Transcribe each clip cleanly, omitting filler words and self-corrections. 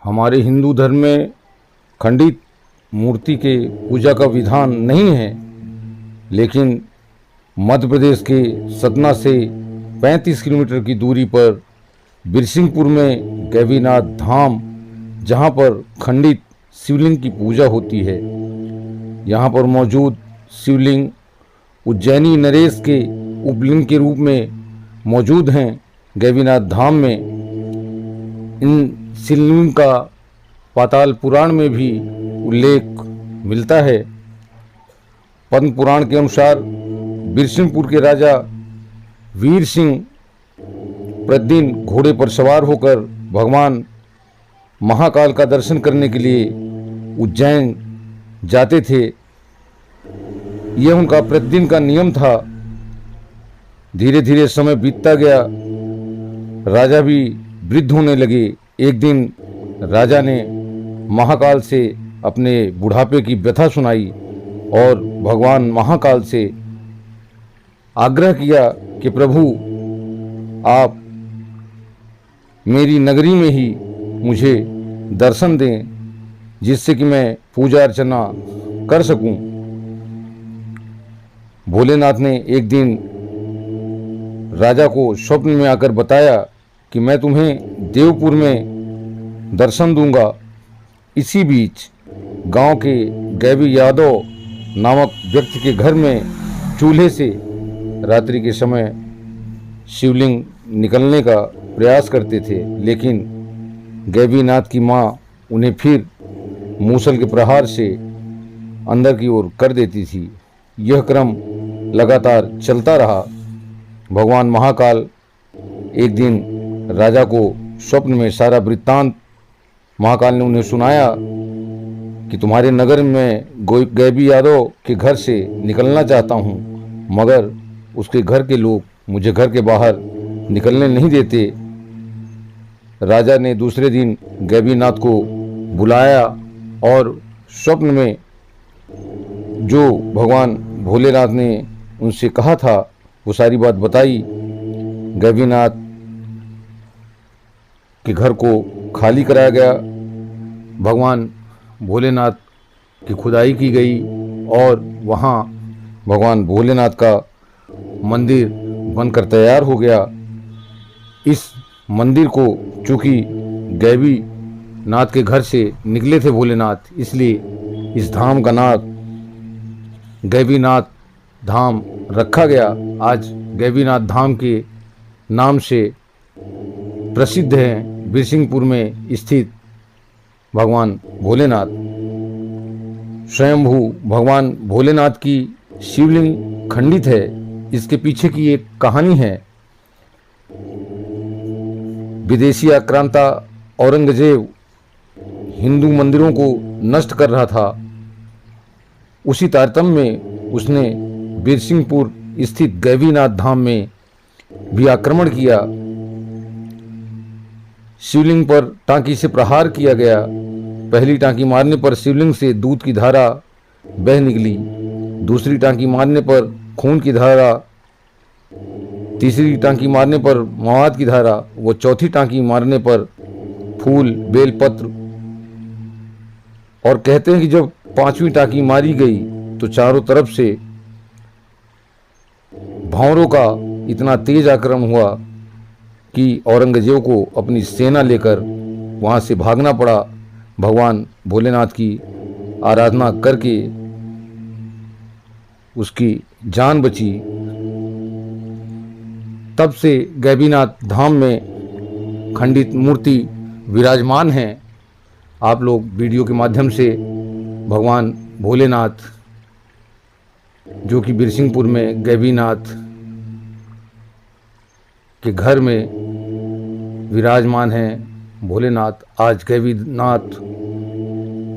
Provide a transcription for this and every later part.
हमारे हिंदू धर्म में खंडित मूर्ति के पूजा का विधान नहीं है, लेकिन मध्य प्रदेश के सतना से 35 किलोमीटर की दूरी पर बिरसिंहपुर में गैवीनाथ धाम, जहाँ पर खंडित शिवलिंग की पूजा होती है। यहाँ पर मौजूद शिवलिंग उज्जैनी नरेश के उपलिंग के रूप में मौजूद हैं। गैवीनाथ धाम में इन शिवलिंग का पाताल पुराण में भी उल्लेख मिलता है। पद्म पुराण के अनुसार बिरसिंहपुर के राजा वीर सिंह प्रतिदिन घोड़े पर सवार होकर भगवान महाकाल का दर्शन करने के लिए उज्जैन जाते थे। यह उनका प्रतिदिन का नियम था। धीरे धीरे समय बीतता गया, राजा भी वृद्ध होने लगे। एक दिन राजा ने महाकाल से अपने बुढ़ापे की व्यथा सुनाई और भगवान महाकाल से आग्रह किया कि प्रभु, आप मेरी नगरी में ही मुझे दर्शन दें, जिससे कि मैं पूजा अर्चना कर सकूं। भोलेनाथ ने एक दिन राजा को स्वप्न में आकर बताया कि मैं तुम्हें देवपुर में दर्शन दूंगा। इसी बीच गांव के गैवी यादव नामक व्यक्ति के घर में चूल्हे से रात्रि के समय शिवलिंग निकलने का प्रयास करते थे, लेकिन गैवीनाथ की माँ उन्हें फिर मूसल के प्रहार से अंदर की ओर कर देती थी। यह क्रम लगातार चलता रहा। भगवान महाकाल एक दिन राजा को स्वप्न में सारा वृत्तांत महाकाल ने उन्हें सुनाया कि तुम्हारे नगर में गैवी यादव के घर से निकलना चाहता हूँ, मगर उसके घर के लोग मुझे घर के बाहर निकलने नहीं देते। राजा ने दूसरे दिन गैवीनाथ को बुलाया और स्वप्न में जो भगवान भोलेनाथ ने उनसे कहा था वो सारी बात बताई। गैवीनाथ के घर को खाली कराया गया। भगवान भोलेनाथ की खुदाई की गई और वहाँ भगवान भोलेनाथ का मंदिर बनकर तैयार हो गया। इस मंदिर को चूँकि गैवी नाथ के घर से निकले थे भोलेनाथ, इसलिए इस धाम का नाम गैवीनाथ धाम रखा गया। आज गैवीनाथ धाम के नाम से प्रसिद्ध हैं बिरसिंहपुर में स्थित भगवान भोलेनाथ। स्वयंभू भगवान भोलेनाथ की शिवलिंग खंडित है। इसके पीछे की एक कहानी है। विदेशी आक्रांता औरंगजेब हिंदू मंदिरों को नष्ट कर रहा था। उसी तारतम्य में उसने बिरसिंहपुर स्थित गैवीनाथ धाम में भी आक्रमण किया। शिवलिंग पर टांकी से प्रहार किया गया। पहली टांकी मारने पर शिवलिंग से दूध की धारा बह निकली, दूसरी टांकी मारने पर खून की धारा, तीसरी टांकी मारने पर मवाद की धारा व चौथी टांकी मारने पर फूल बेलपत्र। और कहते हैं कि जब पांचवी टांकी मारी गई तो चारों तरफ से भंवरों का इतना तेज आक्रमण हुआ कि औरंगजेब को अपनी सेना लेकर वहाँ से भागना पड़ा। भगवान भोलेनाथ की आराधना करके उसकी जान बची। तब से गैवीनाथ धाम में खंडित मूर्ति विराजमान है। आप लोग वीडियो के माध्यम से भगवान भोलेनाथ जो कि बिरसिंहपुर में गैवीनाथ के घर में विराजमान हैं, भोलेनाथ आज गैवीनाथ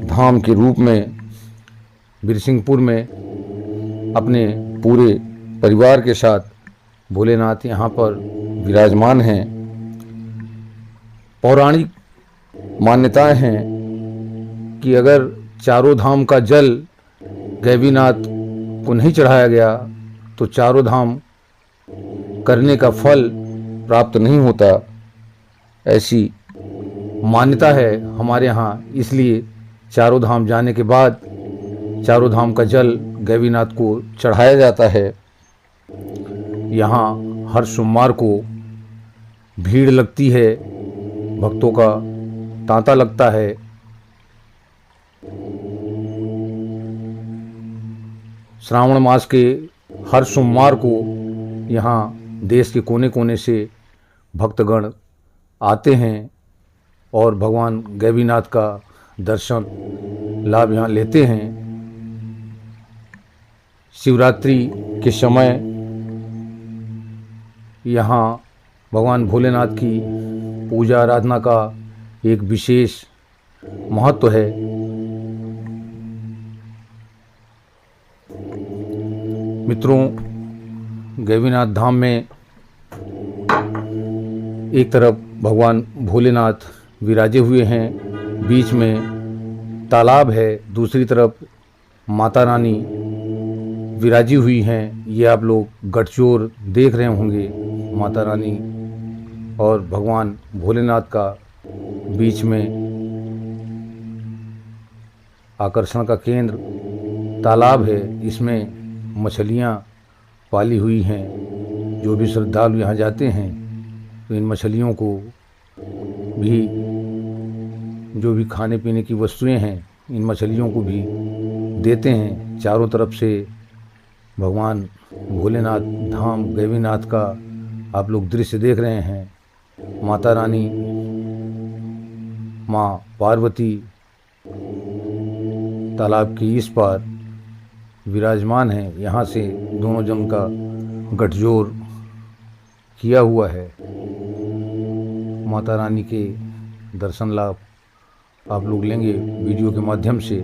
धाम के रूप में बिरसिंहपुर में अपने पूरे परिवार के साथ भोलेनाथ यहाँ पर विराजमान हैं। पौराणिक मान्यताएं हैं कि अगर चारों धाम का जल गैवीनाथ को नहीं चढ़ाया गया तो चारों धाम करने का फल प्राप्त नहीं होता। ऐसी मान्यता है हमारे यहाँ, इसलिए चारों धाम जाने के बाद चारों धाम का जल गैवीनाथ को चढ़ाया जाता है। यहाँ हर सोमवार को भीड़ लगती है, भक्तों का तांता लगता है। श्रावण मास के हर सोमवार को यहाँ देश के कोने कोने से भक्तगण आते हैं और भगवान गैवीनाथ का दर्शन लाभ यहाँ लेते हैं। शिवरात्रि के समय यहाँ भगवान भोलेनाथ की पूजा आराधना का एक विशेष महत्व है। मित्रों, गैवीनाथ धाम में एक तरफ भगवान भोलेनाथ विराजे हुए हैं, बीच में तालाब है, दूसरी तरफ माता रानी विराजी हुई हैं। ये आप लोग गठजोर देख रहे होंगे, माता रानी और भगवान भोलेनाथ का बीच में आकर्षण का केंद्र तालाब है। इसमें मछलियाँ पाली हुई हैं। जो भी श्रद्धालु यहाँ जाते हैं तो इन मछलियों को भी, जो भी खाने पीने की वस्तुएं हैं, इन मछलियों को भी देते हैं। चारों तरफ से भगवान भोलेनाथ धाम गैवीनाथ का आप लोग दृश्य देख रहे हैं। माता रानी, माँ पार्वती तालाब के इस पार विराजमान है। यहाँ से दोनों जन का गठजोड़ किया हुआ है। माता रानी के दर्शन लाभ आप लोग लेंगे वीडियो के माध्यम से।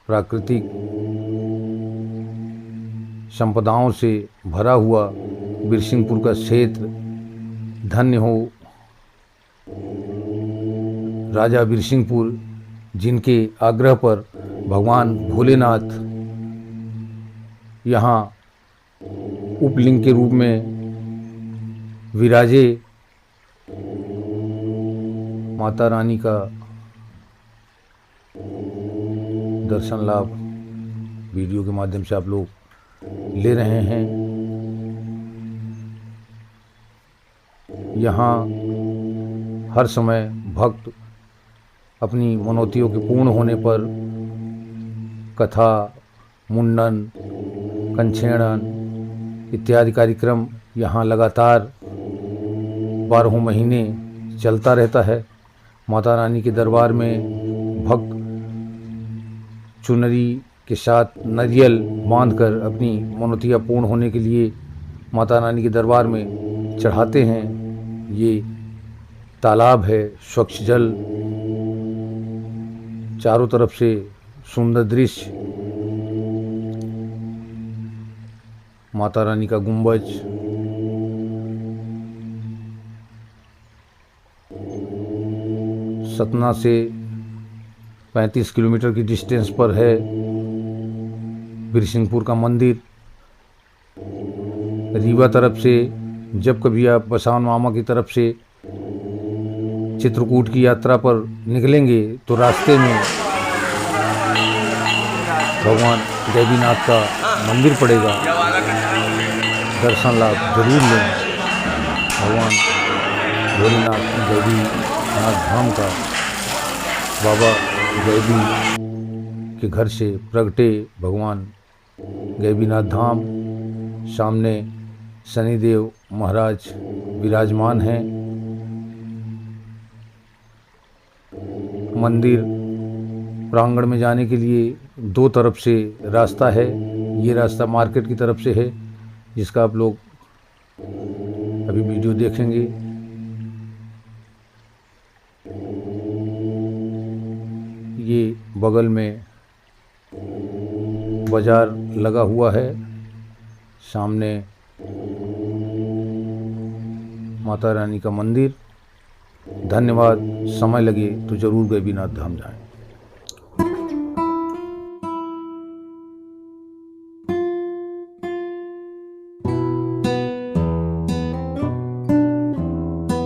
प्राकृतिक संपदाओं से भरा हुआ बिरसिंहपुर का क्षेत्र धन्य हो। राजा बिरसिंहपुर, जिनके आग्रह पर भगवान भोलेनाथ यहाँ उपलिंग के रूप में विराजे, माता रानी का दर्शन लाभ वीडियो के माध्यम से आप लोग ले रहे हैं। यहाँ हर समय भक्त अपनी मनौतियों के पूर्ण होने पर कथा, मुंडन, कंछेड़न इत्यादि कार्यक्रम यहाँ लगातार 12 महीने चलता रहता है। माता रानी के दरबार में भक्त चुनरी के साथ नारियल बांधकर अपनी मनौतियाँ पूर्ण होने के लिए माता रानी के दरबार में चढ़ाते हैं। ये तालाब है, स्वच्छ जल, चारों तरफ से सुंदर दृश्य, माता रानी का गुंबज, सतना से 35 किलोमीटर की डिस्टेंस पर है बिरसिंहपुर का मंदिर। रीवा तरफ से जब कभी आप बसवान मामा की तरफ से चित्रकूट की यात्रा पर निकलेंगे तो रास्ते में भगवान गैवीनाथ का मंदिर पड़ेगा। दर्शन लाभ जरूर लें। भगवान भोलेनाथ गैवीनाथ धाम का, बाबा गैवी के घर से प्रगटे भगवान गैवीनाथ धाम। सामने शनिदेव महाराज विराजमान हैं। मंदिर प्रांगण में जाने के लिए 2 तरफ से रास्ता है। ये रास्ता मार्केट की तरफ से है, जिसका आप लोग अभी वीडियो देखेंगे। ये बगल में बाजार लगा हुआ है, सामने माता रानी का मंदिर। धन्यवाद। समय लगे तो ज़रूर गैवीनाथ धाम जाएं।